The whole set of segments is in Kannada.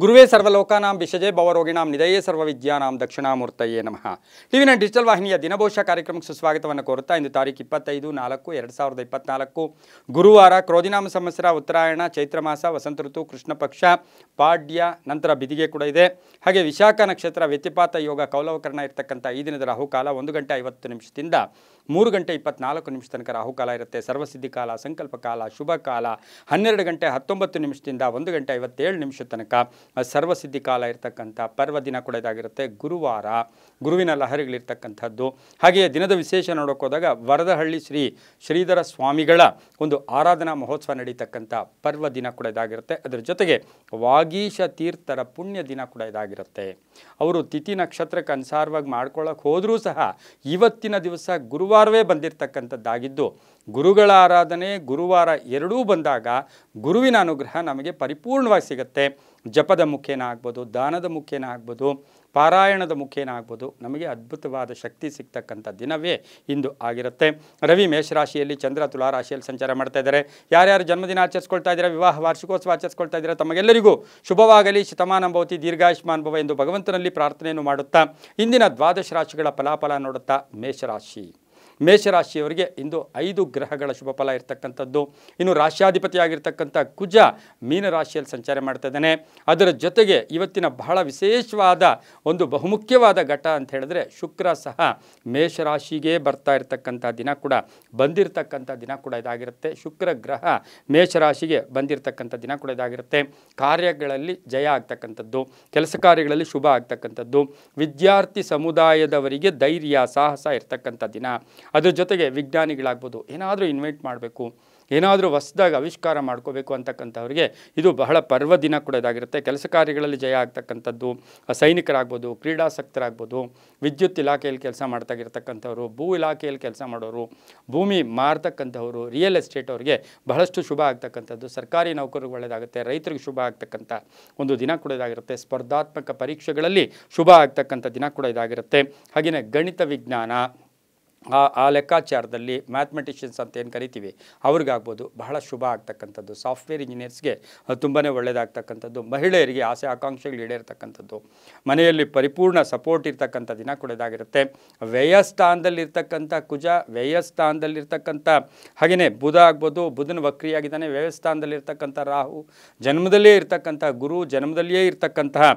ಗುರುವೇ ಸರ್ವಲೋಕಾನಾಂ ವಿಷಜೇ ಭವರೋಗಿಣಾಂ ನಿಧಯೇ ಸರ್ವವಿದ್ಯಾನಾಂ ದಕ್ಷಿಣಾಮೂರ್ತಯೇ ನಮಃ. ಟಿವಿನ ಡಿಜಿಟಲ್ ವಾಹಿನಿಯ ದಿನಭವಿಷ್ಯ ಕಾರ್ಯಕ್ರಮಕ್ಕೆ ಸುಸ್ವಾಗತವನ್ನು ಕೋರುತ್ತಾ ಇಂದು ತಾರೀಕು 25/4/2024 ಗುರುವಾರ ಕ್ರೋಧಿನಾಮ ಸಂವತ್ಸರ ಉತ್ತರಾಯಣ ಚೈತ್ರ ಮಾಸ ವಸಂತ ಋತು ಕೃಷ್ಣ ಪಕ್ಷ ಪಾಡ್ಯ ನಂತರ ಬಿದಿಗೆ ಕೂಡ ಇದೆ. ಹಾಗೆ ವಿಶಾಖ ನಕ್ಷತ್ರ ವ್ಯತಿಪಾತ ಯೋಗ ಕೌಲವಕರಣ ಇರತಕ್ಕಂಥ ಈ ದಿನದ ರಾಹುಕಾಲ 1 ಗಂಟೆ 50 ನಿಮಿಷದಿಂದ 3 ಗಂಟೆ 24 ನಿಮಿಷ ತನಕ ರಾಹುಕಾಲ ಇರುತ್ತೆ. ಸರ್ವಸಿದ್ಧಿ ಕಾಲ, ಸಂಕಲ್ಪ ಕಾಲ, ಶುಭ ಕಾಲ 12 ಗಂಟೆ 19 ನಿಮಿಷದಿಂದ 1 ಗಂಟೆ 57 ನಿಮಿಷ ತನಕ ಸರ್ವಸಿದ್ಧಿ ಕಾಲ ಇರತಕ್ಕಂಥ ಪರ್ವ ದಿನ ಕೂಡ ಇದಾಗಿರುತ್ತೆ. ಗುರುವಾರ ಗುರುವಿನ ಲಹರಿಗಳಿರ್ತಕ್ಕಂಥದ್ದು. ಹಾಗೆಯೇ ದಿನದ ವಿಶೇಷ ನೋಡೋಕೆ ಹೋದಾಗ ವರದಹಳ್ಳಿ ಶ್ರೀಧರ ಸ್ವಾಮಿಗಳ ಒಂದು ಆರಾಧನಾ ಮಹೋತ್ಸವ ನಡೀತಕ್ಕಂಥ ಪರ್ವ ದಿನ ಕೂಡ ಇದಾಗಿರುತ್ತೆ. ಅದರ ಜೊತೆಗೆ ವಾಗೀಶ ತೀರ್ಥರ ಪುಣ್ಯ ದಿನ ಕೂಡ ಇದಾಗಿರುತ್ತೆ. ಅವರು ತಿಥಿ ನಕ್ಷತ್ರಕ್ಕೆ ಅನುಸಾರವಾಗಿ ಮಾಡ್ಕೊಳ್ಳೋಕೆ ಹೋದರೂ ಸಹ ಇವತ್ತಿನ ದಿವಸ ಗುರುವಾರವೇ ಬಂದಿರತಕ್ಕಂಥದ್ದಾಗಿದ್ದು, ಗುರುಗಳ ಆರಾಧನೆ ಗುರುವಾರ ಎರಡೂ ಬಂದಾಗ ಗುರುವಿನ ಅನುಗ್ರಹ ನಮಗೆ ಪರಿಪೂರ್ಣವಾಗಿ ಸಿಗುತ್ತೆ. ಜಪದ ಮುಖೇನ ಆಗ್ಬೋದು, ದಾನದ ಮುಖೇನ ಆಗ್ಬೋದು, ಪಾರಾಯಣದ ಮುಖೇನ ಆಗ್ಬೋದು, ನಮಗೆ ಅದ್ಭುತವಾದ ಶಕ್ತಿ ಸಿಗ್ತಕ್ಕಂಥ ದಿನವೇ ಇಂದು ಆಗಿರುತ್ತೆ. ರವಿ ಮೇಷರಾಶಿಯಲ್ಲಿ, ಚಂದ್ರ ತುಲಾ ರಾಶಿಯಲ್ಲಿ ಸಂಚಾರ ಮಾಡ್ತಾ ಇದ್ದಾರೆ. ಯಾರ್ಯಾರು ಜನ್ಮದಿನ ಆಚರಿಸ್ಕೊಳ್ತಾ ಇದ್ದಾರೆ, ವಿವಾಹ ವಾರ್ಷಿಕೋತ್ಸವ ಆಚರಿಸ್ಕೊಳ್ತಾ ಇದ್ದಾರೆ, ತಮಗೆಲ್ಲರಿಗೂ ಶುಭವಾಗಲಿ, ಶತಮಾನ ಭವತಿ, ದೀರ್ಘಾಯುಷ್ಮಾನ್ ಭವ ಎಂದು ಭಗವಂತನಲ್ಲಿ ಪ್ರಾರ್ಥನೆಯನ್ನು ಮಾಡುತ್ತಾ ಇಂದಿನ ದ್ವಾದಶ ರಾಶಿಗಳ ಫಲಾಫಲ ನೋಡುತ್ತಾ ಮೇಷರಾಶಿಯವರಿಗೆ ಇಂದು 5 ಗ್ರಹಗಳ ಶುಭ ಫಲ ಇರತಕ್ಕಂಥದ್ದು. ಇನ್ನು ರಾಶ್ಯಾಧಿಪತಿಯಾಗಿರ್ತಕ್ಕಂಥ ಕುಜ ಮೀನರಾಶಿಯಲ್ಲಿ ಸಂಚಾರ ಮಾಡ್ತಾ ಇದ್ದಾನೆ. ಅದರ ಜೊತೆಗೆ ಇವತ್ತಿನ ಬಹಳ ವಿಶೇಷವಾದ ಒಂದು ಬಹುಮುಖ್ಯವಾದ ಘಟ್ಟ ಅಂತ ಹೇಳಿದ್ರೆ ಶುಕ್ರ ಸಹ ಮೇಷರಾಶಿಗೆ ಬರ್ತಾ ಇರತಕ್ಕಂಥ ದಿನ ಕೂಡ ಬಂದಿರತಕ್ಕಂಥ ದಿನ ಕೂಡ ಇದಾಗಿರುತ್ತೆ. ಶುಕ್ರ ಗ್ರಹ ಮೇಷರಾಶಿಗೆ ಬಂದಿರತಕ್ಕಂಥ ದಿನ ಕೂಡ ಇದಾಗಿರುತ್ತೆ. ಕಾರ್ಯಗಳಲ್ಲಿ ಜಯ ಆಗ್ತಕ್ಕಂಥದ್ದು, ಕೆಲಸ ಕಾರ್ಯಗಳಲ್ಲಿ ಶುಭ ಆಗ್ತಕ್ಕಂಥದ್ದು, ವಿದ್ಯಾರ್ಥಿ ಸಮುದಾಯದವರಿಗೆ ಧೈರ್ಯ ಸಾಹಸ ಇರ್ತಕ್ಕಂಥ ದಿನ. ಅದ್ರ ಜೊತೆಗೆ ವಿಜ್ಞಾನಿಗಳಾಗ್ಬೋದು, ಏನಾದರೂ ಇನ್ವೆಂಟ್ ಮಾಡಬೇಕು, ಏನಾದರೂ ಹೊಸದಾಗಿ ಆವಿಷ್ಕಾರ ಮಾಡ್ಕೋಬೇಕು ಅಂತಕ್ಕಂಥವ್ರಿಗೆ ಇದು ಬಹಳ ಪರ್ವ ದಿನ ಕೂಡ ಇದಾಗಿರುತ್ತೆ. ಕೆಲಸ ಕಾರ್ಯಗಳಲ್ಲಿ ಜಯ ಆಗ್ತಕ್ಕಂಥದ್ದು, ಸೈನಿಕರಾಗ್ಬೋದು, ಕ್ರೀಡಾಸಕ್ತರಾಗ್ಬೋದು, ವಿದ್ಯುತ್ ಇಲಾಖೆಯಲ್ಲಿ ಕೆಲಸ ಮಾಡ್ತಾಗಿರ್ತಕ್ಕಂಥವ್ರು, ಭೂ ಇಲಾಖೆಯಲ್ಲಿ ಕೆಲಸ ಮಾಡೋರು, ಭೂಮಿ ಮಾರ್ತಕ್ಕಂಥವ್ರು, ರಿಯಲ್ ಎಸ್ಟೇಟ್ ಅವರಿಗೆ ಬಹಳಷ್ಟು ಶುಭ ಆಗ್ತಕ್ಕಂಥದ್ದು, ಸರ್ಕಾರಿ ನೌಕರರಿಗೆ ಒಳ್ಳೆಯದಾಗುತ್ತೆ, ರೈತರಿಗೆ ಶುಭ ಆಗ್ತಕ್ಕಂಥ ಒಂದು ದಿನ ಕೂಡ ಇದಾಗಿರುತ್ತೆ. ಸ್ಪರ್ಧಾತ್ಮಕ ಪರೀಕ್ಷೆಗಳಲ್ಲಿ ಶುಭ ಆಗ್ತಕ್ಕಂಥ ದಿನ ಕೂಡ ಇದಾಗಿರುತ್ತೆ. ಹಾಗೆಯೇ ಗಣಿತ ವಿಜ್ಞಾನ ಆ ಲೆಕ್ಕಾಚಾರದಲ್ಲಿ ಮ್ಯಾಥಮೆಟಿಷಿಯನ್ಸ್ ಅಂತ ಏನು ಕರಿತೀವಿ ಅವ್ರಿಗಾಗ್ಬೋದು ಬಹಳ ಶುಭ ಆಗ್ತಕ್ಕಂಥದ್ದು. ಸಾಫ್ಟ್ವೇರ್ ಇಂಜಿನಿಯರ್ಸ್ಗೆ ತುಂಬಾ ಒಳ್ಳೆಯದಾಗ್ತಕ್ಕಂಥದ್ದು. ಮಹಿಳೆಯರಿಗೆ ಆಸೆ ಆಕಾಂಕ್ಷೆಗಳು ಈಡೇರ್ತಕ್ಕಂಥದ್ದು. ಮನೆಯಲ್ಲಿ ಪರಿಪೂರ್ಣ ಸಪೋರ್ಟ್ ಇರ್ತಕ್ಕಂಥ ದಿನ ಕೂಡ ಇದಾಗಿರುತ್ತೆ. ವ್ಯಯಸ್ಥಾನದಲ್ಲಿರ್ತಕ್ಕಂಥ ಕುಜ, ವ್ಯಯಸ್ಥಾನದಲ್ಲಿರ್ತಕ್ಕಂಥ ಹಾಗೆಯೇ ಬುಧ ಆಗ್ಬೋದು, ಬುಧನ ವಕ್ರಿಯಾಗಿದ್ದಾನೆ. ವ್ಯಯಸ್ಥಾನದಲ್ಲಿರ್ತಕ್ಕಂಥ ರಾಹು, ಜನ್ಮದಲ್ಲೇ ಇರ್ತಕ್ಕಂಥ ಗುರು, ಜನ್ಮದಲ್ಲಿಯೇ ಇರ್ತಕ್ಕಂತಹ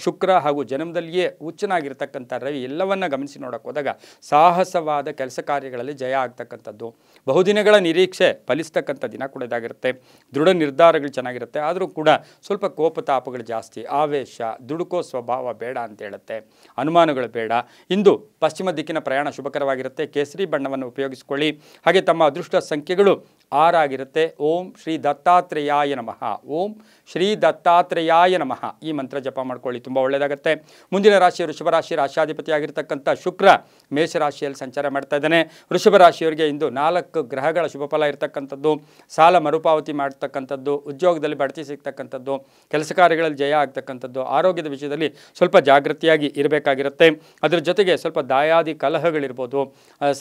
ಶುಕ್ರ ಹಾಗೂ ಜನ್ಮದಲ್ಲಿಯೇ ಉಚ್ಚನಾಗಿರ್ತಕ್ಕಂಥ ರವಿ ಎಲ್ಲವನ್ನ ಗಮನಿಸಿ ನೋಡೋಕೆ ಹೋದಾಗ ಸಾಹಸವಾದ ಕೆಲಸ ಕಾರ್ಯಗಳಲ್ಲಿ ಜಯ ಆಗ್ತಕ್ಕಂಥದ್ದು, ಬಹುದಿನಗಳ ನಿರೀಕ್ಷೆ ಫಲಿಸ್ತಕ್ಕಂಥ ದಿನ ಕೂಡ ಇದಾಗಿರುತ್ತೆ. ದೃಢ ನಿರ್ಧಾರಗಳು ಚೆನ್ನಾಗಿರುತ್ತೆ. ಆದರೂ ಕೂಡ ಸ್ವಲ್ಪ ಕೋಪತಾಪಗಳು ಜಾಸ್ತಿ, ಆವೇಶ, ದುಡುಕೋ ಸ್ವಭಾವ ಬೇಡ ಅಂತ ಹೇಳುತ್ತೆ, ಅನುಮಾನಗಳು ಬೇಡ. ಇಂದು ಪಶ್ಚಿಮ ದಿಕ್ಕಿನ ಪ್ರಯಾಣ ಶುಭಕರವಾಗಿರುತ್ತೆ. ಕೇಸರಿ ಬಣ್ಣವನ್ನು ಉಪಯೋಗಿಸಿಕೊಳ್ಳಿ. ಹಾಗೆ ತಮ್ಮ ಅದೃಷ್ಟ ಸಂಖ್ಯೆಗಳು 6 ಆಗಿರುತ್ತೆ. ಓಂ ಶ್ರೀ ದತ್ತಾತ್ರೇಯಾಯ ನಮಃ, ಓಂ ಶ್ರೀ ದತ್ತಾತ್ರೇಯಾಯ ನಮಃ ಈ ಮಂತ್ರ ಜಪ ಮಾಡ್ಕೊಳ್ಳಿ, ತುಂಬ ಒಳ್ಳೆಯದಾಗುತ್ತೆ. ಮುಂದಿನ ರಾಶಿ ವೃಷಭ ರಾಶಿ, ರಾಶ್ಯಾಧಿಪತಿ ಆಗಿರ್ತಕ್ಕಂಥ ಶುಕ್ರ ಮೇಷರಾಶಿಯಲ್ಲಿ ಸಂಚಾರ ಮಾಡ್ತಾ ಇದ್ದಾನೆ. ವೃಷಭ ರಾಶಿಯವರಿಗೆ ಇಂದು 4 ಗ್ರಹಗಳ ಶುಭ ಫಲ ಇರತಕ್ಕಂಥದ್ದು, ಸಾಲ ಮರುಪಾವತಿ ಮಾಡ್ತಕ್ಕಂಥದ್ದು, ಉದ್ಯೋಗದಲ್ಲಿ ಬಡ್ತಿ ಸಿಗ್ತಕ್ಕಂಥದ್ದು, ಕೆಲಸ ಕಾರ್ಯಗಳಲ್ಲಿ ಜಯ ಆಗ್ತಕ್ಕಂಥದ್ದು, ಆರೋಗ್ಯದ ವಿಷಯದಲ್ಲಿ ಸ್ವಲ್ಪ ಜಾಗೃತಿಯಾಗಿ ಇರಬೇಕಾಗಿರುತ್ತೆ. ಅದರ ಜೊತೆಗೆ ಸ್ವಲ್ಪ ದಾಯಾದಿ ಕಲಹಗಳಿರ್ಬೋದು,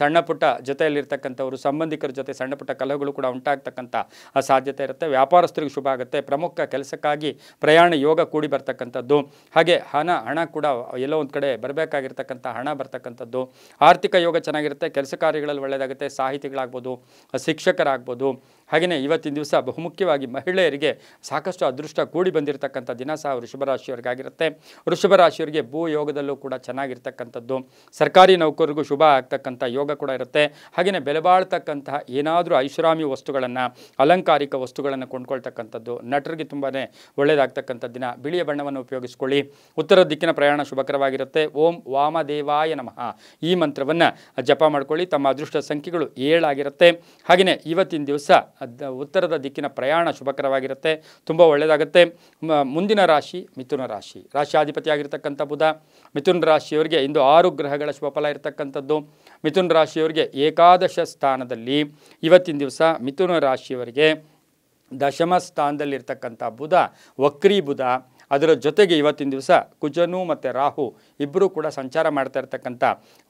ಸಣ್ಣ ಪುಟ್ಟ ಜೊತೆಯಲ್ಲಿರ್ತಕ್ಕಂಥವ್ರು ಸಂಬಂಧಿಕರ ಜೊತೆ ಸಣ್ಣ ಪುಟ್ಟ ಕಲಹಗಳು ಕೂಡ ಉಂಟಾಗ್ತಕ್ಕಂಥ ಸಾಧ್ಯತೆ ಇರುತ್ತೆ. ವ್ಯಾಪಾರಸ್ಥರಿಗೆ ಶುಭ ಆಗುತ್ತೆ. ಪ್ರಮುಖ ಕೆಲಸಕ್ಕಾಗಿ ಪ್ರಯಾಣ ಯೋಗ ಕೂಡಿ ಬರ್ತಕ್ಕಂಥದ್ದು. ಹಾಗೆ ಹಣ ಕೂಡ ಎಲ್ಲೋ ಒಂದು ಕಡೆ ಬರಬೇಕಾಗಿರ್ತಕ್ಕಂಥ ಹಣ ಬರ್ತಕ್ಕಂಥದ್ದು. ಆರ್ಥಿಕ ಯೋಗ ಚೆನ್ನಾಗಿರುತ್ತೆ. ಕೆಲಸ ಕಾರ್ಯಗಳಲ್ಲಿ ಒಳ್ಳೆಯದಾಗುತ್ತೆ. ಸಾಹಿತಿಗಳಾಗ್ಬೋದು, ಶಿಕ್ಷಕರಾಗ್ಬೋದು. ಹಾಗೆಯೇ ಇವತ್ತಿನ ದಿವಸ ಬಹುಮುಖ್ಯವಾಗಿ ಮಹಿಳೆಯರಿಗೆ ಸಾಕಷ್ಟು ಅದೃಷ್ಟ ಕೂಡಿ ಬಂದಿರತಕ್ಕಂಥ ದಿನ ಸಹ ವೃಷಭ ರಾಶಿಯವರಿಗಾಗಿರುತ್ತೆ. ವೃಷಭ ರಾಶಿಯವರಿಗೆ ಭೂ ಯೋಗದಲ್ಲೂ ಕೂಡ ಚೆನ್ನಾಗಿರ್ತಕ್ಕಂಥದ್ದು, ಸರ್ಕಾರಿ ನೌಕರರಿಗೂ ಶುಭ ಆಗ್ತಕ್ಕಂಥ ಯೋಗ ಕೂಡ ಇರುತ್ತೆ. ಹಾಗೆಯೇ ಬೆಲೆ ಬಾಳ್ತಕ್ಕಂತಹ ಏನಾದರೂ ಐಷಾರಾಮಿ ವಸ್ತುಗಳನ್ನು, ಅಲಂಕಾರಿಕ ವಸ್ತುಗಳನ್ನು ಕೊಂಡ್ಕೊಳ್ತಕ್ಕಂಥದ್ದು, ನಟರಿಗೆ ತುಂಬಾ ಒಳ್ಳೆಯದಾಗ್ತಕ್ಕಂಥ ದಿನ. ಬಿಳಿಯ ಬಣ್ಣವನ್ನು ಉಪಯೋಗಿಸ್ಕೊಳ್ಳಿ. ಉತ್ತರ ದಿಕ್ಕಿನ ಪ್ರಯಾಣ ಶುಭಕರವಾಗಿರುತ್ತೆ. ಓಂ ವಾಮದೇವಾಯ ನಮಃ ಈ ಮಂತ್ರವನ್ನು ಜಪ ಮಾಡ್ಕೊಳ್ಳಿ. ತಮ್ಮ ಅದೃಷ್ಟ ಸಂಖ್ಯೆಗಳು 7 ಆಗಿರುತ್ತೆ. ಹಾಗೆಯೇ ಇವತ್ತಿನ ದಿವಸ ಉತ್ತರದ ದಿಕ್ಕಿನ ಪ್ರಯಾಣ ಶುಭಕರವಾಗಿರುತ್ತೆ, ತುಂಬ ಒಳ್ಳೆಯದಾಗುತ್ತೆ. ಮುಂದಿನ ರಾಶಿ ಮಿಥುನ ರಾಶಿ, ರಾಶ್ಯಾಧಿಪತಿಯಾಗಿರ್ತಕ್ಕಂಥ ಬುಧ. ಮಿಥುನ ರಾಶಿಯವರಿಗೆ ಇಂದು 6 ಗ್ರಹಗಳ ಶುಭ ಫಲ ಇರತಕ್ಕಂಥದ್ದು. ಮಿಥುನ ರಾಶಿಯವರಿಗೆ ಏಕಾದಶ ಸ್ಥಾನದಲ್ಲಿ ಇವತ್ತಿನ ದಿವಸ ಮಿಥುನ ರಾಶಿಯವರಿಗೆ ದಶಮ ಸ್ಥಾನದಲ್ಲಿರ್ತಕ್ಕಂಥ ಬುಧ, ವಕ್ರಿ ಬುಧ, ಅದರ ಜೊತೆಗೆ ಇವತ್ತಿನ ದಿವಸ ಕುಜನು ಮತ್ತು ರಾಹು ಇಬ್ಬರೂ ಕೂಡ ಸಂಚಾರ ಮಾಡ್ತಾ ಇರ್ತಕ್ಕಂಥ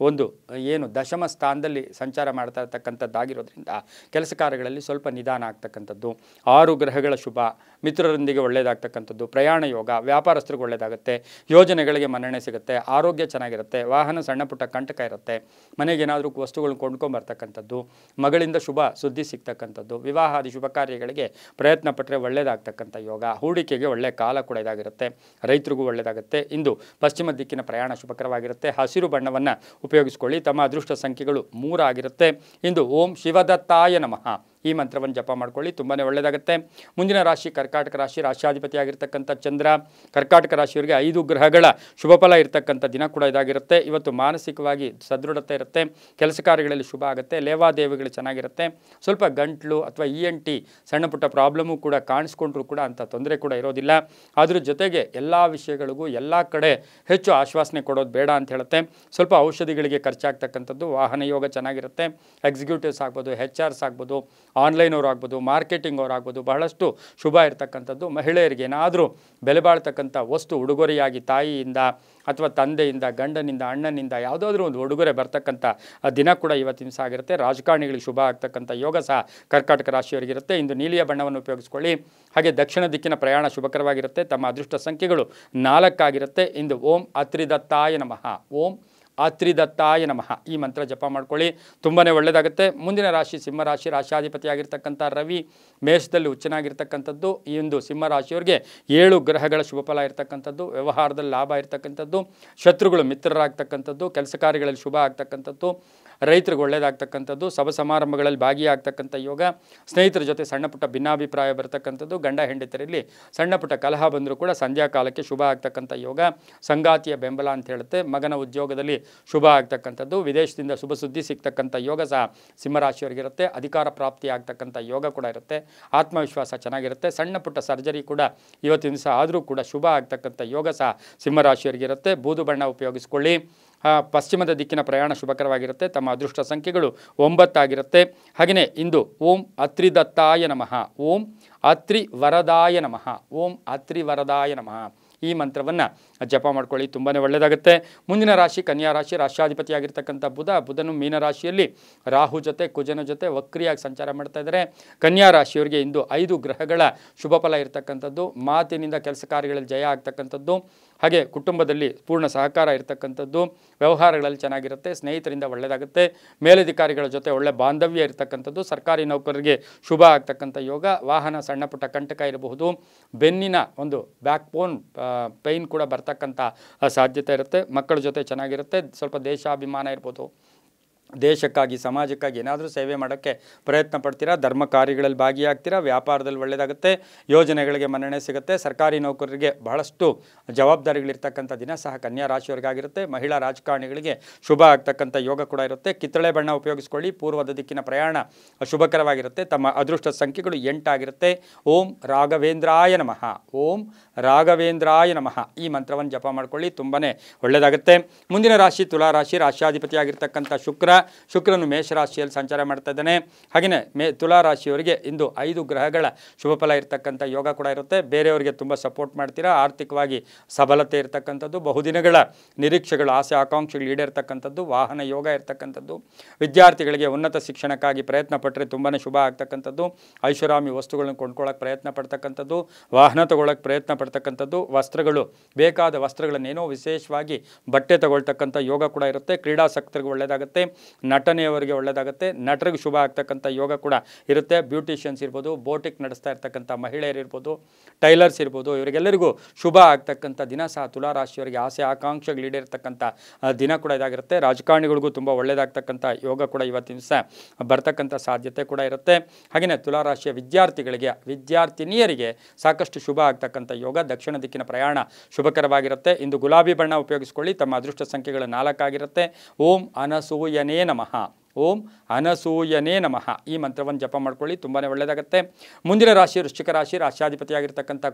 ಒಂದು ಏನು ದಶಮ ಸ್ಥಾನದಲ್ಲಿ ಸಂಚಾರ ಮಾಡ್ತಾ ಇರ್ತಕ್ಕಂಥದ್ದಾಗಿರೋದ್ರಿಂದ ಕೆಲಸ ಕಾರ್ಯಗಳಲ್ಲಿ ಸ್ವಲ್ಪ ನಿಧಾನ ಆಗ್ತಕ್ಕಂಥದ್ದು. 6 ಗ್ರಹಗಳ ಶುಭ, ಮಿತ್ರರೊಂದಿಗೆ ಒಳ್ಳೆಯದಾಗ್ತಕ್ಕಂಥದ್ದು, ಪ್ರಯಾಣ ಯೋಗ, ವ್ಯಾಪಾರಸ್ಥರಿಗೆ ಒಳ್ಳೆಯದಾಗುತ್ತೆ, ಯೋಜನೆಗಳಿಗೆ ಮನ್ನಣೆ ಸಿಗುತ್ತೆ, ಆರೋಗ್ಯ ಚೆನ್ನಾಗಿರುತ್ತೆ, ವಾಹನ ಸಣ್ಣ ಪುಟ್ಟ ಕಂಟಕ ಇರುತ್ತೆ, ಮನೆಗೇನಾದರೂ ವಸ್ತುಗಳನ್ನ ಕೊಂಡ್ಕೊಂಬರ್ತಕ್ಕಂಥದ್ದು, ಮಗಳಿಂದ ಶುಭ ಸುದ್ದಿ ಸಿಗ್ತಕ್ಕಂಥದ್ದು, ವಿವಾಹಾದಿ ಶುಭ ಕಾರ್ಯಗಳಿಗೆ ಪ್ರಯತ್ನ ಪಟ್ಟರೆ ಒಳ್ಳೆಯದಾಗ್ತಕ್ಕಂಥ ಯೋಗ, ಹೂಡಿಕೆಗೆ ಒಳ್ಳೆಯ ಕಾಲ ಕೂಡ ಇದಾಗಿರುತ್ತೆ, ರೈತರಿಗೂ ಒಳ್ಳೆಯದಾಗುತ್ತೆ. ಇಂದು ಪಶ್ಚಿಮ ದಿಕ್ಕಿನ ಪ್ರಯಾಣ ಶುಭಕರವಾಗಿರುತ್ತೆ. ಹಸಿರು ಬಣ್ಣವನ್ನು ಉಪಯೋಗಿಸ್ಕೊಳ್ಳಿ. ತಮ್ಮ ಅದೃಷ್ಟ ಸಂಖ್ಯೆಗಳು 3 ಆಗಿರುತ್ತೆ. ಇಂದು ಓಂ ಶಿವದತ್ತಾಯ ನಮಃ ಈ ಮಂತ್ರವನ್ನು ಜಪ ಮಾಡ್ಕೊಳ್ಳಿ, ತುಂಬಾ ಒಳ್ಳೆಯದಾಗುತ್ತೆ. ಮುಂದಿನ ರಾಶಿ ಕರ್ಕಾಟಕ ರಾಶಿ, ರಾಶಿಯಾಧಿಪತಿಯಾಗಿರ್ತಕ್ಕಂಥ ಚಂದ್ರ. ಕರ್ಕಾಟಕ ರಾಶಿಯವರಿಗೆ 5 ಗ್ರಹಗಳ ಶುಭಫಲ ಇರತಕ್ಕಂಥ ದಿನ ಕೂಡ ಇದಾಗಿರುತ್ತೆ. ಇವತ್ತು ಮಾನಸಿಕವಾಗಿ ಸದೃಢತೆ ಇರುತ್ತೆ, ಕೆಲಸ ಕಾರ್ಯಗಳಲ್ಲಿ ಶುಭ ಆಗುತ್ತೆ, ಲೇವಾದೇವಿಗಳು ಚೆನ್ನಾಗಿರುತ್ತೆ. ಸ್ವಲ್ಪ ಗಂಟ್ಲು ಅಥವಾ ENT ಸಣ್ಣ ಪುಟ್ಟ ಪ್ರಾಬ್ಲಮ್ಮು ಕೂಡ ಕಾಣಿಸ್ಕೊಂಡ್ರೂ ಕೂಡ ಅಂಥ ತೊಂದರೆ ಕೂಡ ಇರೋದಿಲ್ಲ. ಅದ್ರ ಜೊತೆಗೆ ಎಲ್ಲ ವಿಷಯಗಳಿಗೂ ಎಲ್ಲ ಕಡೆ ಹೆಚ್ಚು ಆಶ್ವಾಸನೆ ಕೊಡೋದು ಬೇಡ ಅಂತ ಹೇಳುತ್ತೆ. ಸ್ವಲ್ಪ ಔಷಧಿಗಳಿಗೆ ಖರ್ಚಾಗ್ತಕ್ಕಂಥದ್ದು, ವಾಹನ ಯೋಗ ಚೆನ್ನಾಗಿರುತ್ತೆ. ಎಕ್ಸಿಕ್ಯೂಟಿವ್ಸ್ ಆಗ್ಬೋದು, HRs ಆಗ್ಬೋದು, ಆನ್ಲೈನ್ ಅವರು ಆಗ್ಬೋದು, ಮಾರ್ಕೆಟಿಂಗ್ ಅವ್ರು ಆಗ್ಬೋದು, ಬಹಳಷ್ಟು ಶುಭ ಇರತಕ್ಕಂಥದ್ದು. ಮಹಿಳೆಯರಿಗೆ ಏನಾದರೂ ಬೆಲೆ ಬಾಳ್ತಕ್ಕಂಥ ವಸ್ತು ಉಡುಗೊರೆಯಾಗಿ ತಾಯಿಯಿಂದ ಅಥವಾ ತಂದೆಯಿಂದ, ಗಂಡನಿಂದ, ಅಣ್ಣನಿಂದ ಯಾವುದಾದ್ರೂ ಒಂದು ಉಡುಗೊರೆ ಬರ್ತಕ್ಕಂಥ ದಿನ ಕೂಡ ಇವತ್ತಿನ ದಿವಸ ಆಗಿರುತ್ತೆ. ರಾಜಕಾರಣಿಗಳಿಗೆ ಶುಭ ಆಗ್ತಕ್ಕಂಥ ಯೋಗ ಸಹ ಕರ್ಕಾಟಕ ರಾಶಿಯವರಿಗಿರುತ್ತೆ. ಇಂದು ನೀಲಿಯ ಬಣ್ಣವನ್ನು ಉಪಯೋಗಿಸ್ಕೊಳ್ಳಿ. ಹಾಗೆ ದಕ್ಷಿಣ ದಿಕ್ಕಿನ ಪ್ರಯಾಣ ಶುಭಕರವಾಗಿರುತ್ತೆ. ತಮ್ಮ ಅದೃಷ್ಟ ಸಂಖ್ಯೆಗಳು 4 ಆಗಿರುತ್ತೆ. ಇಂದು ಓಂ ಅತ್ರಿದತ್ತಾಯ ನಮಃ, ಓಂ ಅತ್ರಿದತ್ತಾಯ ನಮಃ ಈ ಮಂತ್ರ ಜಪ ಮಾಡ್ಕೊಳ್ಳಿ, ತುಂಬಾ ಒಳ್ಳೆಯದಾಗುತ್ತೆ. ಮುಂದಿನ ರಾಶಿ ಸಿಂಹರಾಶಿ, ರಾಶಿಯಾಧಿಪತಿಯಾಗಿರ್ತಕ್ಕಂಥ ರವಿ ಮೇಷದಲ್ಲಿ ಉಚ್ಚನಾಗಿರ್ತಕ್ಕಂಥದ್ದು. ಈ ಒಂದು ಸಿಂಹರಾಶಿಯವರಿಗೆ 7 ಗ್ರಹಗಳ ಶುಭಫಲ ಇರ್ತಕ್ಕಂಥದ್ದು, ವ್ಯವಹಾರದಲ್ಲಿ ಲಾಭ ಇರ್ತಕ್ಕಂಥದ್ದು, ಶತ್ರುಗಳು ಮಿತ್ರರಾಗ್ತಕ್ಕಂಥದ್ದು, ಕೆಲಸ ಕಾರ್ಯಗಳಲ್ಲಿ ಶುಭ ಆಗ್ತಕ್ಕಂಥದ್ದು, ರೈತರಿಗೆ ಒಳ್ಳೆಯದಾಗ್ತಕ್ಕಂಥದ್ದು, ಸಭಾ ಸಮಾರಂಭಗಳಲ್ಲಿ ಭಾಗಿಯಾಗ್ತಕ್ಕಂಥ ಯೋಗ, ಸ್ನೇಹಿತರ ಜೊತೆ ಸಣ್ಣ ಪುಟ್ಟ ಭಿನ್ನಾಭಿಪ್ರಾಯ ಬರ್ತಕ್ಕಂಥದ್ದು, ಗಂಡ ಹೆಂಡತಿಯರಲ್ಲಿ ಸಣ್ಣ ಪುಟ್ಟ ಕಲಹ ಬಂದರೂ ಕೂಡ ಸಂಧ್ಯಾ ಕಾಲಕ್ಕೆ ಶುಭ ಆಗ್ತಕ್ಕಂಥ ಯೋಗ, ಸಂಗಾತಿಯ ಬೆಂಬಲ ಅಂತ ಹೇಳುತ್ತೆ, ಮಗನ ಉದ್ಯೋಗದಲ್ಲಿ ಶುಭ ಆಗ್ತಕ್ಕಂಥದ್ದು, ವಿದೇಶದಿಂದ ಶುಭ ಸುದ್ದಿ ಸಿಗ್ತಕ್ಕಂಥ ಯೋಗ ಸಹ ಸಿಂಹರಾಶಿಯವರಿಗಿರುತ್ತೆ. ಅಧಿಕಾರ ಪ್ರಾಪ್ತಿ ಆಗ್ತಕ್ಕಂಥ ಯೋಗ ಕೂಡ ಇರುತ್ತೆ. ಆತ್ಮವಿಶ್ವಾಸ ಚೆನ್ನಾಗಿರುತ್ತೆ. ಸಣ್ಣ ಪುಟ್ಟ ಸರ್ಜರಿ ಕೂಡ ಇವತ್ತಿನ ದಿವಸ ಆದರೂ ಕೂಡ ಶುಭ ಆಗ್ತಕ್ಕಂಥ ಯೋಗ ಸಹ ಸಿಂಹರಾಶಿಯವರಿಗಿರುತ್ತೆ. ಬೂದು ಬಣ್ಣ ಉಪಯೋಗಿಸ್ಕೊಳ್ಳಿ. ಪಶ್ಚಿಮದ ದಿಕ್ಕಿನ ಪ್ರಯಾಣ ಶುಭಕರವಾಗಿರುತ್ತೆ. ತಮ್ಮ ಅದೃಷ್ಟ ಸಂಖ್ಯೆಗಳು 9 ಆಗಿರುತ್ತೆ. ಹಾಗೆಯೇ ಇಂದು ಓಂ ಅತ್ರಿದತ್ತಾಯ ನಮಃ, ಓಂ ಅತ್ರಿ ವರದಾಯ ನಮಃ, ಓಂ ಅತ್ರಿ ವರದಾಯ ನಮಃ ಈ ಮಂತ್ರವನ್ನು ಜಪ ಮಾಡ್ಕೊಳ್ಳಿ, ತುಂಬಾ ಒಳ್ಳೆಯದಾಗುತ್ತೆ. ಮುಂದಿನ ರಾಶಿ ಕನ್ಯಾ ರಾಶಿ, ರಾಶಿಯಾಧಿಪತಿಯಾಗಿರ್ತಕ್ಕಂಥ ಬುಧನು ಮೀನರಾಶಿಯಲ್ಲಿ ರಾಹು ಜೊತೆ ಕುಜನ ಜೊತೆ ವಕ್ರಿಯಾಗಿ ಸಂಚಾರ ಮಾಡ್ತಾ ಇದ್ದಾರೆ. ಕನ್ಯಾ ರಾಶಿಯವರಿಗೆ ಇಂದು 5 ಗ್ರಹಗಳ ಶುಭಫಲ ಇರತಕ್ಕಂಥದ್ದು, ಮಾತಿನಿಂದ ಕೆಲಸ ಕಾರ್ಯಗಳಲ್ಲಿ ಜಯ ಆಗ್ತಕ್ಕಂಥದ್ದು, ಹಾಗೆ ಕುಟುಂಬದಲ್ಲಿ ಪೂರ್ಣ ಸಹಕಾರ ಇರತಕ್ಕಂಥದ್ದು, ವ್ಯವಹಾರಗಳಲ್ಲಿ ಚೆನ್ನಾಗಿರುತ್ತೆ, ಸ್ನೇಹಿತರಿಂದ ಒಳ್ಳೆಯದಾಗುತ್ತೆ, ಮೇಲಧಿಕಾರಿಗಳ ಜೊತೆ ಒಳ್ಳೆ ಬಾಂಧವ್ಯ ಇರತಕ್ಕಂಥದ್ದು, ಸರ್ಕಾರಿ ನೌಕರರಿಗೆ ಶುಭ ಆಗ್ತಕ್ಕಂಥ ಯೋಗ, ವಾಹನ ಸಣ್ಣ ಪುಟ್ಟ ಕಂಟಕ ಇರಬಹುದು, ಬೆನ್ನಿನ ಒಂದು ಬ್ಯಾಕ್ ಬೋನ್ ಪೈನ್ ಕೂಡ ಬರ್ತಕ್ಕಂಥ ಸಾಧ್ಯತೆ ಇರುತ್ತೆ. ಮಕ್ಕಳ ಜೊತೆ ಚೆನ್ನಾಗಿರುತ್ತೆ. ಸ್ವಲ್ಪ ದೇಶಾಭಿಮಾನ ಇರ್ಬೋದು, ದೇಶಕ್ಕಾಗಿ ಸಮಾಜಕ್ಕಾಗಿ ಏನಾದರೂ ಸೇವೆ ಮಾಡೋಕ್ಕೆ ಪ್ರಯತ್ನ ಪಡ್ತೀರಾ, ಧರ್ಮ ಕಾರ್ಯಗಳಲ್ಲಿ ಭಾಗಿಯಾಗ್ತೀರಾ, ವ್ಯಾಪಾರದಲ್ಲಿ ಒಳ್ಳೆಯದಾಗುತ್ತೆ, ಯೋಜನೆಗಳಿಗೆ ಮನ್ನಣೆ ಸಿಗುತ್ತೆ, ಸರ್ಕಾರಿ ನೌಕರರಿಗೆ ಬಹಳಷ್ಟು ಜವಾಬ್ದಾರಿಗಳಿರ್ತಕ್ಕಂಥ ದಿನ ಸಹ ಕನ್ಯಾ ರಾಶಿಯವರಿಗಾಗಿರುತ್ತೆ. ಮಹಿಳಾ ರಾಜಕಾರಣಿಗಳಿಗೆ ಶುಭ ಆಗ್ತಕ್ಕಂಥ ಯೋಗ ಕೂಡ ಇರುತ್ತೆ. ಕಿತ್ತಳೆ ಬಣ್ಣ ಉಪಯೋಗಿಸ್ಕೊಳ್ಳಿ. ಪೂರ್ವದ ದಿಕ್ಕಿನ ಪ್ರಯಾಣ ಶುಭಕರವಾಗಿರುತ್ತೆ. ತಮ್ಮ ಅದೃಷ್ಟ ಸಂಖ್ಯೆಗಳು 8 ಆಗಿರುತ್ತೆ. ಓಂ ರಾಘವೇಂದ್ರಾಯ ನಮಃ, ಓಂ ರಾಘವೇಂದ್ರಾಯ ನಮಃ ಈ ಮಂತ್ರವನ್ನು ಜಪ ಮಾಡ್ಕೊಳ್ಳಿ, ತುಂಬಾ ಒಳ್ಳೆಯದಾಗುತ್ತೆ. ಮುಂದಿನ ರಾಶಿ ತುಲಾ ರಾಶಿ, ರಾಶಿಯಾಧಿಪತಿಯಾಗಿರ್ತಕ್ಕಂಥ ಶುಕ್ರನು ಮೇಷರಾಶಿಯಲ್ಲಿ ಸಂಚಾರ ಮಾಡ್ತಾ ಇದ್ದಾನೆ. ಹಾಗೆಯೇ ತುಲಾ ರಾಶಿಯವರಿಗೆ ಇಂದು 5 ಗ್ರಹಗಳ ಶುಭಫಲ ಇರತಕ್ಕಂಥ ಯೋಗ ಕೂಡ ಇರುತ್ತೆ. ಬೇರೆಯವರಿಗೆ ತುಂಬ ಸಪೋರ್ಟ್ ಮಾಡ್ತೀರಾ, ಆರ್ಥಿಕವಾಗಿ ಸಬಲತೆ ಇರತಕ್ಕಂಥದ್ದು, ಬಹುದಿನಗಳ ನಿರೀಕ್ಷೆಗಳು, ಆಸೆ ಆಕಾಂಕ್ಷೆಗಳು ಈಡೇರ್ತಕ್ಕಂಥದ್ದು, ವಾಹನ ಯೋಗ ಇರತಕ್ಕಂಥದ್ದು, ವಿದ್ಯಾರ್ಥಿಗಳಿಗೆ ಉನ್ನತ ಶಿಕ್ಷಣಕ್ಕಾಗಿ ಪ್ರಯತ್ನ ಪಟ್ಟರೆ ತುಂಬಾ ಶುಭ ಆಗ್ತಕ್ಕಂಥದ್ದು, ಐಷಾರಾಮಿ ವಸ್ತುಗಳನ್ನು ಕೊಂಡ್ಕೊಳ್ಳೋಕೆ ಪ್ರಯತ್ನ ಪಡ್ತಕ್ಕಂಥದ್ದು, ವಾಹನ ತಗೊಳ್ಳೋಕೆ ಪ್ರಯತ್ನ ಪಡ್ತಕ್ಕಂಥದ್ದು, ವಸ್ತ್ರಗಳು ಬೇಕಾದ ವಸ್ತ್ರಗಳನ್ನೇನೋ ವಿಶೇಷವಾಗಿ ಬಟ್ಟೆ ತಗೊಳ್ತಕ್ಕಂಥ ಯೋಗ ಕೂಡ ಇರುತ್ತೆ. ಕ್ರೀಡಾಸಕ್ತರಿಗೆ ಒಳ್ಳೆಯದಾಗುತ್ತೆ, ನಟನೆಯವರಿಗೆ ಒಳ್ಳೆಯದಾಗುತ್ತೆ, ನಟರಿಗೆ ಶುಭ ಆಗ್ತಕ್ಕಂಥ ಯೋಗ ಕೂಡ ಇರುತ್ತೆ. ಬ್ಯೂಟಿಷಿಯನ್ಸ್ ಇರ್ಬೋದು, ಬೋಟಿಕ್ ನಡೆಸ್ತಾ ಇರ್ತಕ್ಕಂಥ ಮಹಿಳೆಯರಿರ್ಬೋದು, ಟೈಲರ್ಸ್ ಇರ್ಬೋದು, ಇವರಿಗೆಲ್ಲರಿಗೂ ಶುಭ ಆಗ್ತಕ್ಕಂಥ ದಿನ ಸಹ ತುಲಾ ರಾಶಿಯವರಿಗೆ ಆಸೆ ಆಕಾಂಕ್ಷೆಗಳು ಈಡೇರ್ತಕ್ಕಂಥ ದಿನ ಕೂಡ ಇದಾಗಿರುತ್ತೆ. ರಾಜಕಾರಣಿಗಳಿಗೂ ತುಂಬ ಒಳ್ಳೆಯದಾಗ್ತಕ್ಕಂಥ ಯೋಗ ಕೂಡ ಇವತ್ತಿನ ದಿವಸ ಬರ್ತಕ್ಕಂಥ ಸಾಧ್ಯತೆ ಕೂಡ ಇರುತ್ತೆ. ಹಾಗೆಯೇ ತುಲಾ ರಾಶಿಯ ವಿದ್ಯಾರ್ಥಿನಿಯರಿಗೆ ಸಾಕಷ್ಟು ಶುಭ ಆಗ್ತಕ್ಕಂಥ ಯೋಗ, ದಕ್ಷಿಣ ದಿಕ್ಕಿನ ಪ್ರಯಾಣ ಶುಭಕರವಾಗಿರುತ್ತೆ. ಇಂದು ಗುಲಾಬಿ ಬಣ್ಣ ಉಪಯೋಗಿಸ್ಕೊಳ್ಳಿ. ತಮ್ಮ ಅದೃಷ್ಟ ಸಂಖ್ಯೆಗಳು 4 ಆಗಿರುತ್ತೆ. ಓಂ ಅನಸೂಯನೇ ನಮಃ, ಓಂ ಅನಸೂಯನೇ ನಮಃ ಈ ಮಂತ್ರವನ್ನು ಜಪ ಮಾಡ್ಕೊಳ್ಳಿ, ತುಂಬಾ ಒಳ್ಳೆಯದಾಗುತ್ತೆ. ಮುಂದಿನ ರಾಶಿ ವೃಶ್ಚಿಕ ರಾಶಿ, ರಾಶಿಯಾಧಿಪತಿಯಾಗಿರ್ತಕ್ಕಂಥ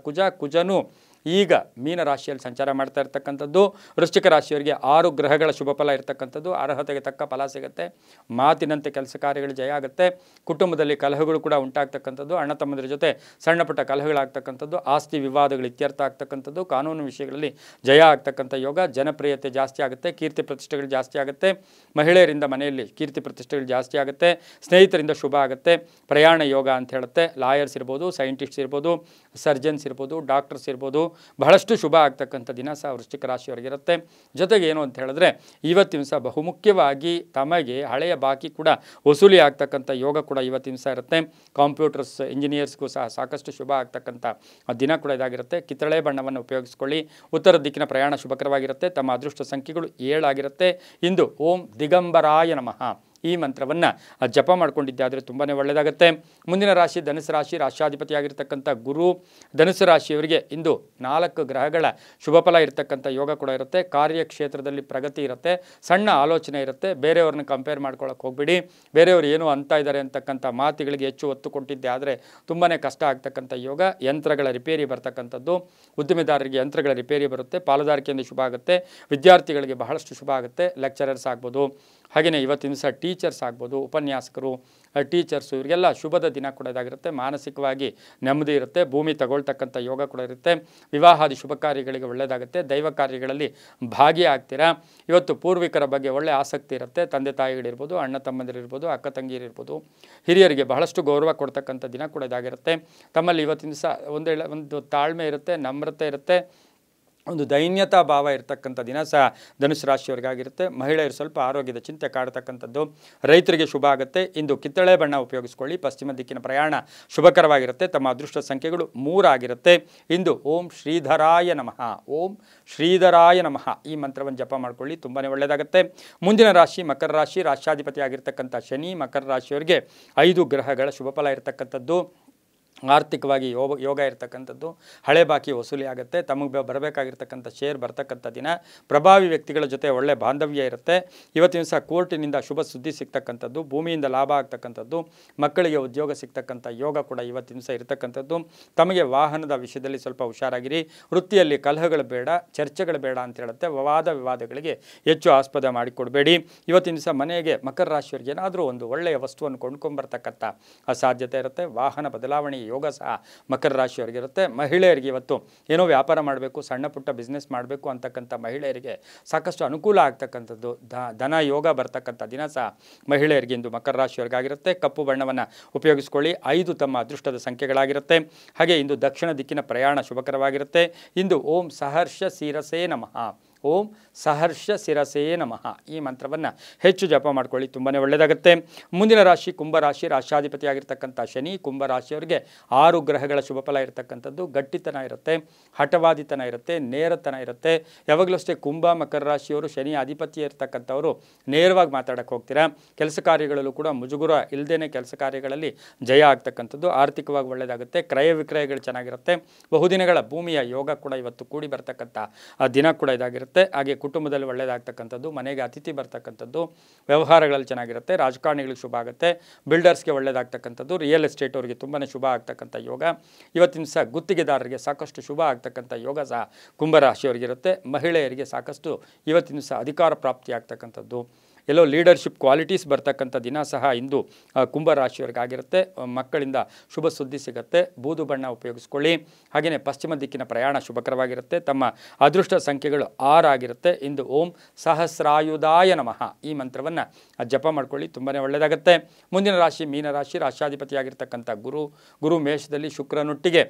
ಕುಜನು ಈಗ ಮೀನ ರಾಶಿಯಲ್ಲಿ ಸಂಚಾರ ಮಾಡ್ತಾ ಇರ್ತಕ್ಕಂಥದ್ದು. ವೃಶ್ಚಿಕ ರಾಶಿಯವರಿಗೆ 6 ಗ್ರಹಗಳ ಶುಭ ಫಲ ಇರತಕ್ಕಂಥದ್ದು. ಅರ್ಹತೆಗೆ ತಕ್ಕ ಫಲ ಸಿಗುತ್ತೆ. ಮಾತಿನಂತೆ ಕೆಲಸ ಕಾರ್ಯಗಳು ಜಯ ಆಗುತ್ತೆ. ಕುಟುಂಬದಲ್ಲಿ ಕಲಹಗಳು ಕೂಡ ಉಂಟಾಗ್ತಕ್ಕಂಥದ್ದು. ಅಣ್ಣ ತಮ್ಮಂದಿರ ಜೊತೆ ಸಣ್ಣ ಪುಟ್ಟ ಕಲಹಗಳಾಗ್ತಕ್ಕಂಥದ್ದು. ಆಸ್ತಿ ವಿವಾದಗಳು ಇತ್ಯರ್ಥ ಆಗ್ತಕ್ಕಂಥದ್ದು. ಕಾನೂನು ವಿಷಯಗಳಲ್ಲಿ ಜಯ ಆಗ್ತಕ್ಕಂಥ ಯೋಗ. ಜನಪ್ರಿಯತೆ ಜಾಸ್ತಿ ಆಗುತ್ತೆ. ಕೀರ್ತಿ ಪ್ರತಿಷ್ಠೆಗಳು ಜಾಸ್ತಿ ಆಗುತ್ತೆ. ಮಹಿಳೆಯರಿಂದ ಮನೆಯಲ್ಲಿ ಕೀರ್ತಿ ಪ್ರತಿಷ್ಠೆಗಳು ಜಾಸ್ತಿ ಆಗುತ್ತೆ. ಸ್ನೇಹಿತರಿಂದ ಶುಭ ಆಗುತ್ತೆ. ಪ್ರಯಾಣ ಯೋಗ ಅಂತ ಹೇಳುತ್ತೆ. ಲಾಯರ್ಸ್ ಇರ್ಬೋದು, ಸೈಂಟಿಸ್ಟ್ಸ್ ಇರ್ಬೋದು, ಸರ್ಜನ್ಸ್ ಇರ್ಬೋದು, ಡಾಕ್ಟರ್ಸ್ ಇರ್ಬೋದು, ಬಹಳಷ್ಟು ಶುಭ ಆಗ್ತಕ್ಕಂಥ ದಿನ ಸಹ ವೃಶ್ಚಿಕ ರಾಶಿಯವರಿಗಿರುತ್ತೆ. ಜೊತೆಗೆ ಏನು ಅಂತ ಹೇಳಿದ್ರೆ ಇವತ್ತಿನ ಸಹ ಬಹುಮುಖ್ಯವಾಗಿ ತಮಗೆ ಹಳೆಯ ಬಾಕಿ ಕೂಡ ವಸೂಲಿ ಆಗ್ತಕ್ಕಂಥ ಯೋಗ ಕೂಡ ಇವತ್ತಿನ ಸಹ ಇರುತ್ತೆ. ಕಂಪ್ಯೂಟರ್ಸ್ ಇಂಜಿನಿಯರ್ಸ್ಗೂ ಸಹ ಸಾಕಷ್ಟು ಶುಭ ಆಗ್ತಕ್ಕಂಥ ದಿನ ಕೂಡ ಇದಾಗಿರುತ್ತೆ. ಕಿತ್ತಳೆ ಬಣ್ಣವನ್ನು ಉಪಯೋಗಿಸ್ಕೊಳ್ಳಿ. ಉತ್ತರ ದಿಕ್ಕಿನ ಪ್ರಯಾಣ ಶುಭಕರವಾಗಿರುತ್ತೆ. ತಮ್ಮ ಅದೃಷ್ಟ ಸಂಖ್ಯೆಗಳು 7 ಆಗಿರುತ್ತೆ. ಇಂದು ಓಂ ದಿಗಂಬರಾಯ ನಮಃ ಈ ಮಂತ್ರವನ್ನು ಜಪ ಮಾಡ್ಕೊಂಡಿದ್ದೆ ಆದರೆ ತುಂಬಾ ಒಳ್ಳೆಯದಾಗುತ್ತೆ. ಮುಂದಿನ ರಾಶಿ ಧನುಸು ರಾಶಿ. ರಾಷ್ಟ್ರಾಧಿಪತಿಯಾಗಿರ್ತಕ್ಕಂಥ ಗುರು. ಧನುಸು ರಾಶಿಯವರಿಗೆ ಇಂದು 4 ಗ್ರಹಗಳ ಶುಭ ಫಲ ಇರತಕ್ಕಂಥ ಯೋಗ ಕೂಡ ಇರುತ್ತೆ. ಕಾರ್ಯಕ್ಷೇತ್ರದಲ್ಲಿ ಪ್ರಗತಿ ಇರುತ್ತೆ. ಸಣ್ಣ ಆಲೋಚನೆ ಇರುತ್ತೆ. ಬೇರೆಯವ್ರನ್ನ ಕಂಪೇರ್ ಮಾಡ್ಕೊಳ್ಳೋಕೆ ಹೋಗ್ಬಿಡಿ. ಬೇರೆಯವರು ಏನು ಅಂತ ಇದ್ದಾರೆ ಅಂತಕ್ಕಂಥ ಮಾತುಗಳಿಗೆ ಹೆಚ್ಚು ಒತ್ತು ಕೊಟ್ಟಿದ್ದೆ ಆದರೆ ತುಂಬಾ ಕಷ್ಟ ಆಗ್ತಕ್ಕಂಥ ಯೋಗ. ಯಂತ್ರಗಳ ರಿಪೇರಿ ಬರ್ತಕ್ಕಂಥದ್ದು. ಉದ್ದಿಮೆದಾರರಿಗೆ ಯಂತ್ರಗಳ ರಿಪೇರಿ ಬರುತ್ತೆ. ಪಾಲುದಾರಿಕೆಯಿಂದ ಶುಭ ಆಗುತ್ತೆ. ವಿದ್ಯಾರ್ಥಿಗಳಿಗೆ ಬಹಳಷ್ಟು ಶುಭ ಆಗುತ್ತೆ. ಲೆಕ್ಚರರ್ಸ್ ಆಗ್ಬೋದು, ಹಾಗೆಯೇ ಇವತ್ತಿನ ಸಹ ಟೀಚರ್ಸ್ ಆಗ್ಬೋದು, ಉಪನ್ಯಾಸಕರು, ಟೀಚರ್ಸು, ಇವರಿಗೆಲ್ಲ ಶುಭದ ದಿನ ಕೂಡ ಇದಾಗಿರುತ್ತೆ. ಮಾನಸಿಕವಾಗಿ ನೆಮ್ಮದಿ ಇರುತ್ತೆ. ಭೂಮಿ ತಗೊಳ್ತಕ್ಕಂಥ ಯೋಗ ಕೂಡ ಇರುತ್ತೆ. ವಿವಾಹಾದಿ ಶುಭ ಕಾರ್ಯಗಳಿಗೆ ಒಳ್ಳೆಯದಾಗುತ್ತೆ. ದೈವ ಕಾರ್ಯಗಳಲ್ಲಿ ಭಾಗಿಯಾಗ್ತೀರಾ. ಇವತ್ತು ಪೂರ್ವಿಕರ ಬಗ್ಗೆ ಒಳ್ಳೆಯ ಆಸಕ್ತಿ ಇರುತ್ತೆ. ತಂದೆ ತಾಯಿಗಳಿರ್ಬೋದು, ಅಣ್ಣ ತಮ್ಮಂದಿರಿರ್ಬೋದು, ಅಕ್ಕ ತಂಗಿಯರಿರ್ಬೋದು, ಹಿರಿಯರಿಗೆ ಬಹಳಷ್ಟು ಗೌರವ ಕೊಡ್ತಕ್ಕಂಥ ದಿನ ಕೂಡ ಇದಾಗಿರುತ್ತೆ. ತಮ್ಮಲ್ಲಿ ಇವತ್ತಿನ ಸಹ ಒಂದು ತಾಳ್ಮೆ ಇರುತ್ತೆ, ನಮ್ರತೆ ಇರುತ್ತೆ, ಒಂದು ದೈನ್ಯತಾ ಭಾವ ಇರತಕ್ಕಂಥ ದಿನ ಸಹ ಧನುಸು ರಾಶಿಯವರಿಗಾಗಿರುತ್ತೆ. ಮಹಿಳೆಯರು ಸ್ವಲ್ಪ ಆರೋಗ್ಯದ ಚಿಂತೆ ಕಾಡ್ತಕ್ಕಂಥದ್ದು. ರೈತರಿಗೆ ಶುಭ ಆಗುತ್ತೆ. ಇಂದು ಕಿತ್ತಳೆ ಬಣ್ಣ ಉಪಯೋಗಿಸ್ಕೊಳ್ಳಿ. ಪಶ್ಚಿಮ ದಿಕ್ಕಿನ ಪ್ರಯಾಣ ಶುಭಕರವಾಗಿರುತ್ತೆ. ತಮ್ಮ ಅದೃಷ್ಟ ಸಂಖ್ಯೆಗಳು 3 ಆಗಿರುತ್ತೆ. ಇಂದು ಓಂ ಶ್ರೀಧರಾಯ ನಮಃ, ಓಂ ಶ್ರೀಧರಾಯ ನಮಃ ಈ ಮಂತ್ರವನ್ನು ಜಪ ಮಾಡ್ಕೊಳ್ಳಿ. ತುಂಬಾ ಒಳ್ಳೆಯದಾಗುತ್ತೆ. ಮುಂದಿನ ರಾಶಿ ಮಕರ ರಾಶಿ. ರಾಷ್ಟ್ರಾಧಿಪತಿಯಾಗಿರ್ತಕ್ಕಂಥ ಶನಿ. ಮಕರ ರಾಶಿಯವರಿಗೆ 5 ಗ್ರಹಗಳ ಶುಭ ಫಲ ಇರತಕ್ಕಂಥದ್ದು. ಆರ್ಥಿಕವಾಗಿ ಯೋಗ ಇರತಕ್ಕಂಥದ್ದು. ಹಳೆ ಬಾಕಿ ವಸೂಲಿ ಆಗುತ್ತೆ. ತಮಗೆ ಬರಬೇಕಾಗಿರ್ತಕ್ಕಂಥ ಶೇರ್ ಬರ್ತಕ್ಕಂಥ ದಿನ. ಪ್ರಭಾವಿ ವ್ಯಕ್ತಿಗಳ ಜೊತೆ ಒಳ್ಳೆ ಬಾಂಧವ್ಯ ಇರುತ್ತೆ. ಇವತ್ತಿನ ಸಹ ಕೋರ್ಟಿನಿಂದ ಶುಭ ಸುದ್ದಿ ಸಿಗ್ತಕ್ಕಂಥದ್ದು. ಭೂಮಿಯಿಂದ ಲಾಭ ಆಗ್ತಕ್ಕಂಥದ್ದು. ಮಕ್ಕಳಿಗೆ ಉದ್ಯೋಗ ಸಿಗ್ತಕ್ಕಂಥ ಯೋಗ ಕೂಡ ಇವತ್ತಿನ ಸಹ ಇರತಕ್ಕಂಥದ್ದು. ತಮಗೆ ವಾಹನದ ವಿಷಯದಲ್ಲಿ ಸ್ವಲ್ಪ ಹುಷಾರಾಗಿರಿ. ವೃತ್ತಿಯಲ್ಲಿ ಕಲಹಗಳು ಬೇಡ, ಚರ್ಚೆಗಳು ಬೇಡ ಅಂತ ಹೇಳುತ್ತೆ. ವಿವಾದಗಳಿಗೆ ಹೆಚ್ಚು ಆಸ್ಪದ ಮಾಡಿಕೊಡಬೇಡಿ. ಇವತ್ತಿನ ಸಹ ಮನೆಗೆ ಮಕರ ರಾಶಿಯವರಿಗೆ ಏನಾದರೂ ಒಂದು ಒಳ್ಳೆಯ ವಸ್ತುವನ್ನು ಕೊಂಡ್ಕೊಂಬರ್ತಕ್ಕಂಥ ಸಾಧ್ಯತೆ ಇರುತ್ತೆ. ವಾಹನ ಬದಲಾವಣೆ ಯೋಗ ಸಹ ಮಕರ ರಾಶಿಯವರಿಗಿರುತ್ತೆ. ಮಹಿಳೆಯರಿಗೆ ಇವತ್ತು ಏನೋ ವ್ಯಾಪಾರ ಮಾಡಬೇಕು, ಸಣ್ಣ ಪುಟ್ಟ ಬಿಸ್ನೆಸ್ ಮಾಡಬೇಕು ಅಂತಕ್ಕಂಥ ಮಹಿಳೆಯರಿಗೆ ಸಾಕಷ್ಟು ಅನುಕೂಲ ಆಗ್ತಕ್ಕಂಥದ್ದು. ಧನ ಯೋಗ ಬರ್ತಕ್ಕಂಥ ದಿನ ಸಹ ಮಹಿಳೆಯರಿಗೆ ಇಂದು ಮಕರ ರಾಶಿಯವರಿಗಾಗಿರುತ್ತೆ. ಕಪ್ಪು ಬಣ್ಣವನ್ನು ಉಪಯೋಗಿಸ್ಕೊಳ್ಳಿ. 5 ತಮ್ಮ ಅದೃಷ್ಟದ ಸಂಖ್ಯೆಗಳಾಗಿರುತ್ತೆ. ಹಾಗೆ ಇಂದು ದಕ್ಷಿಣ ದಿಕ್ಕಿನ ಪ್ರಯಾಣ ಶುಭಕರವಾಗಿರುತ್ತೆ. ಇಂದು ಓಂ ಸಹರ್ಷ ಶಿರಸೇ ನಮಃ, ಓಂ ಸಹರ್ಷ ಶಿರಸೇ ನಮಃ ಈ ಮಂತ್ರವನ್ನು ಹೆಚ್ಚು ಜಪ ಮಾಡ್ಕೊಳ್ಳಿ. ತುಂಬಾ ಒಳ್ಳೆಯದಾಗುತ್ತೆ. ಮುಂದಿನ ರಾಶಿ ಕುಂಭರಾಶಿ. ರಾಷ್ಟ್ರಾಧಿಪತಿಯಾಗಿರ್ತಕ್ಕಂಥ ಶನಿ. ಕುಂಭರಾಶಿಯವರಿಗೆ 6 ಗ್ರಹಗಳ ಶುಭ ಫಲ ಇರತಕ್ಕಂಥದ್ದು. ಗಟ್ಟಿತನ ಇರುತ್ತೆ, ಹಠವಾದಿತನ ಇರುತ್ತೆ, ನೇರತನ ಇರುತ್ತೆ. ಯಾವಾಗಲೂ ಅಷ್ಟೇ ಕುಂಭ ಮಕರ ರಾಶಿಯವರು ಶನಿ ಅಧಿಪತಿ ಇರ್ತಕ್ಕಂಥವರು ನೇರವಾಗಿ ಮಾತಾಡೋಕ್ಕೆ ಹೋಗ್ತೀರಾ. ಕೆಲಸ ಕಾರ್ಯಗಳಲ್ಲೂ ಕೂಡ ಮುಜುಗುರ ಇಲ್ಲದೇ ಕೆಲಸ ಕಾರ್ಯಗಳಲ್ಲಿ ಜಯ ಆಗ್ತಕ್ಕಂಥದ್ದು. ಆರ್ಥಿಕವಾಗಿ ಒಳ್ಳೆಯದಾಗುತ್ತೆ. ಕ್ರಯ ವಿಕ್ರಯಗಳು ಚೆನ್ನಾಗಿರುತ್ತೆ. ಬಹುದಿನಗಳ ಭೂಮಿಯ ಯೋಗ ಕೂಡ ಇವತ್ತು ಕೂಡಿ ಬರ್ತಕ್ಕಂಥ ದಿನ ಕೂಡ ಇದಾಗಿರುತ್ತೆ. ಹಾಗೆ ಕುಟುಂಬದಲ್ಲಿ ಒಳ್ಳೆಯದಾಗ್ತಕ್ಕಂಥದ್ದು. ಮನೆಗೆ ಅತಿಥಿ ಬರ್ತಕ್ಕಂಥದ್ದು. ವ್ಯವಹಾರಗಳಲ್ಲಿ ಚೆನ್ನಾಗಿರುತ್ತೆ. ರಾಜಕಾರಣಿಗಳಿಗೆ ಶುಭ ಆಗುತ್ತೆ. ಬಿಲ್ಡರ್ಸ್ಗೆ ಒಳ್ಳೆಯದಾಗ್ತಕ್ಕಂಥದ್ದು. ರಿಯಲ್ ಎಸ್ಟೇಟ್ ಅವರಿಗೆ ತುಂಬಾ ಶುಭ ಆಗ್ತಕ್ಕಂಥ ಯೋಗ. ಇವತ್ತಿನ ಸಹ ಗುತ್ತಿಗೆದಾರರಿಗೆ ಸಾಕಷ್ಟು ಶುಭ ಆಗ್ತಕ್ಕಂಥ ಯೋಗ ಸಹ ಕುಂಭರಾಶಿಯವರಿಗಿರುತ್ತೆ. ಮಹಿಳೆಯರಿಗೆ ಸಾಕಷ್ಟು ಇವತ್ತಿನ ಸಹ ಅಧಿಕಾರ ಪ್ರಾಪ್ತಿ ಆಗ್ತಕ್ಕಂಥದ್ದು. ಎಲ್ಲೋ ಲೀಡರ್ಶಿಪ್ ಕ್ವಾಲಿಟೀಸ್ ಬರ್ತಕ್ಕಂಥ ದಿನ ಸಹ ಇಂದು ಕುಂಭರಾಶಿಯವರಿಗಾಗಿರುತ್ತೆ. ಮಕ್ಕಳಿಂದ ಶುಭ ಸುದ್ದಿ ಸಿಗುತ್ತೆ. ಬೂದು ಬಣ್ಣ ಉಪಯೋಗಿಸ್ಕೊಳ್ಳಿ. ಹಾಗೆಯೇ ಪಶ್ಚಿಮ ದಿಕ್ಕಿನ ಪ್ರಯಾಣ ಶುಭಕರವಾಗಿರುತ್ತೆ. ತಮ್ಮ ಅದೃಷ್ಟ ಸಂಖ್ಯೆಗಳು 6 ಆಗಿರುತ್ತೆ. ಇಂದು ಓಂ ಸಹಸ್ರಾಯುಧಾಯ ನಮಃ ಈ ಮಂತ್ರವನ್ನು ಜಪ ಮಾಡ್ಕೊಳ್ಳಿ. ತುಂಬಾ ಒಳ್ಳೆಯದಾಗುತ್ತೆ. ಮುಂದಿನ ರಾಶಿ ಮೀನರಾಶಿ. ರಾಷ್ಟ್ರಾಧಿಪತಿಯಾಗಿರ್ತಕ್ಕಂಥ ಗುರು ಮೇಷದಲ್ಲಿ ಶುಕ್ರನೊಟ್ಟಿಗೆ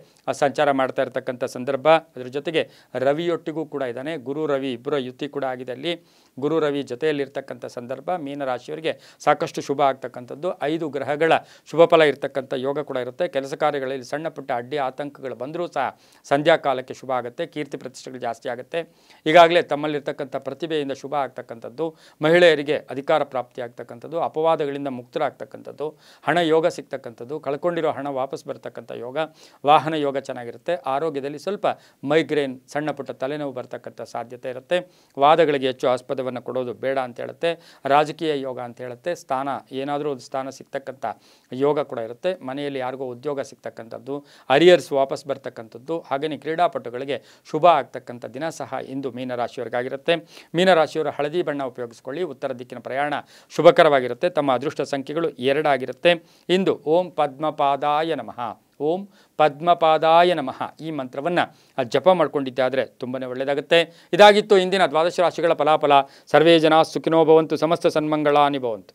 ಸಂಚಾರ ಮಾಡ್ತಾ ಇರತಕ್ಕಂಥ ಸಂದರ್ಭ. ಅದರ ಜೊತೆಗೆ ರವಿಯೊಟ್ಟಿಗೂ ಕೂಡ ಇದ್ದಾನೆ. ಗುರು ರವಿ ಇಬ್ಬರ ಯುತಿ ಕೂಡ ಆಗಿದೆ. ಅಲ್ಲಿ ಗುರು ರವಿ ಜೊತೆಯಲ್ಲಿರ್ತಕ್ಕಂಥ ಸಂದರ್ಭ ಮೀನರಾಶಿಯವರಿಗೆ ಸಾಕಷ್ಟು ಶುಭ ಆಗ್ತಕ್ಕಂಥದ್ದು. 5 ಗ್ರಹಗಳ ಶುಭ ಫಲ ಇರತಕ್ಕಂಥ ಯೋಗ ಕೂಡ ಇರುತ್ತೆ. ಕೆಲಸ ಕಾರ್ಯಗಳಲ್ಲಿ ಸಣ್ಣ ಪುಟ್ಟ ಅಡ್ಡಿ ಆತಂಕಗಳು ಬಂದರೂ ಸಹ ಸಂಧ್ಯಾ ಕಾಲಕ್ಕೆ ಶುಭ ಆಗುತ್ತೆ. ಕೀರ್ತಿ ಪ್ರತಿಷ್ಠೆಗಳು ಜಾಸ್ತಿ ಆಗುತ್ತೆ. ಈಗಾಗಲೇ ತಮ್ಮಲ್ಲಿರ್ತಕ್ಕಂಥ ಪ್ರತಿಭೆಯಿಂದ ಶುಭ ಆಗ್ತಕ್ಕಂಥದ್ದು. ಮಹಿಳೆಯರಿಗೆ ಅಧಿಕಾರ ಪ್ರಾಪ್ತಿ ಆಗ್ತಕ್ಕಂಥದ್ದು. ಅಪವಾದಗಳಿಂದ ಮುಕ್ತರಾಗ್ತಕ್ಕಂಥದ್ದು. ಹಣ ಯೋಗ ಸಿಗ್ತಕ್ಕಂಥದ್ದು. ಕಳ್ಕೊಂಡಿರೋ ಹಣ ವಾಪಸ್ ಬರ್ತಕ್ಕಂಥ ಯೋಗ. ವಾಹನ ಯೋಗ ಚೆನ್ನಾಗಿರುತ್ತೆ. ಆರೋಗ್ಯದಲ್ಲಿ ಸ್ವಲ್ಪ ಮೈಗ್ರೇನ್, ಸಣ್ಣ ಪುಟ್ಟ ತಲೆನೋವು ಬರ್ತಕ್ಕಂಥ ಸಾಧ್ಯತೆ ಇರುತ್ತೆ. ವಾದಗಳಿಗೆ ಹೆಚ್ಚು ಆಸ್ಪದವನ್ನು ಕೊಡೋದು ಬೇಡ ಅಂತ ಹೇಳುತ್ತೆ. ರಾಜಕೀಯ ಯೋಗ ಅಂತ ಹೇಳುತ್ತೆ. ಸ್ಥಾನ ಏನಾದರೂ ಒಂದು ಸ್ಥಾನ ಸಿಗ್ತಕ್ಕಂಥ ಯೋಗ ಕೂಡ ಇರುತ್ತೆ. ಮನೆಯಲ್ಲಿ ಯಾರಿಗೋ ಉದ್ಯೋಗ ಸಿಗ್ತಕ್ಕಂಥದ್ದು, ಅರಿಯರ್ಸ್ ವಾಪಸ್ ಬರ್ತಕ್ಕಂಥದ್ದು, ಹಾಗೆಯೇ ಕ್ರೀಡಾಪಟುಗಳಿಗೆ ಶುಭ ಆಗ್ತಕ್ಕಂಥ ದಿನ ಸಹ ಇಂದು ಮೀನರಾಶಿಯವರಿಗಾಗಿರುತ್ತೆ. ಮೀನರಾಶಿಯವರು ಹಳದಿ ಬಣ್ಣ ಉಪಯೋಗಿಸ್ಕೊಳ್ಳಿ. ಉತ್ತರ ದಿಕ್ಕಿನ ಪ್ರಯಾಣ ಶುಭಕರವಾಗಿರುತ್ತೆ. ತಮ್ಮ ಅದೃಷ್ಟ ಸಂಖ್ಯೆಗಳು 2 ಆಗಿರುತ್ತೆ. ಇಂದು ಓಂ ಪದ್ಮಪಾದಾಯ ನಮಃ, ಓಂ ಪದ್ಮಪಾದಾಯ ನಮಃ ಈ ಮಂತ್ರವನ್ನು ಜಪ ಮಾಡ್ಕೊಂಡಿದ್ದಾದರೆ ತುಂಬನೇ ಒಳ್ಳೆಯದಾಗುತ್ತೆ. ಇದಾಗಿತ್ತು ಇಂದಿನ ದ್ವಾದಶ ರಾಶಿಗಳ ಫಲಾಫಲ. ಸರ್ವೇ ಜನ ಸುಖಿನೋ ಭವಂತು, ಸಮಸ್ತ ಸನ್ಮಂಗಳಾನಿ ಭವಂತು.